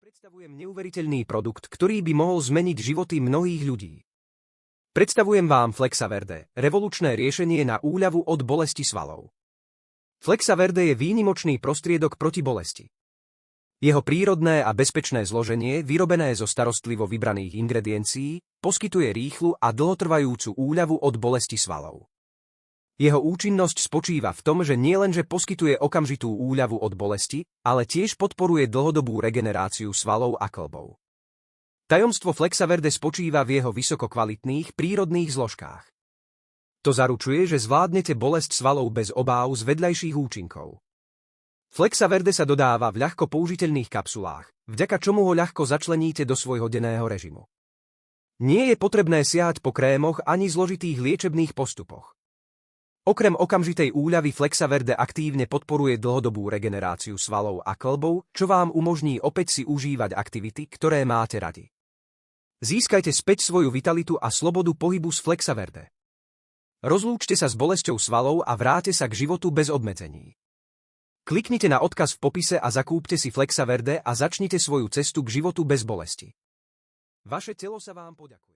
predstavujem neuveriteľný produkt, ktorý by mohol zmeniť životy mnohých ľudí. Predstavujem vám Flexaverde, revolučné riešenie na úľavu od bolesti svalov. Flexaverde je výnimočný prostriedok proti bolesti. Jeho prírodné a bezpečné zloženie, vyrobené zo starostlivo vybraných ingrediencií, poskytuje rýchlu a dlhotrvajúcu úľavu od bolesti svalov. Jeho účinnosť spočíva v tom, že nielenže poskytuje okamžitú úľavu od bolesti, ale tiež podporuje dlhodobú regeneráciu svalov a kĺbov. Tajomstvo Flexaverde spočíva v jeho vysokokvalitných prírodných zložkách. To zaručuje, že zvládnete bolesť svalov bez obáv z vedľajších účinkov. Flexaverde sa dodáva v ľahko použiteľných kapsulách, vďaka čomu ho ľahko začleníte do svojho denného režimu. Nie je potrebné siahať po krémoch ani zložitých liečebných postupoch. Okrem okamžitej úľavy Flexaverde aktívne podporuje dlhodobú regeneráciu svalov a kĺbov, čo vám umožní opäť si užívať aktivity, ktoré máte radi. Získajte späť svoju vitalitu a slobodu pohybu z Flexaverde. Rozlúčte sa s bolesťou svalov a vráte sa k životu bez obmedzení. Kliknite na odkaz v popise a zakúpte si Flexaverde a začnite svoju cestu k životu bez bolesti. Vaše telo sa vám poďakuje.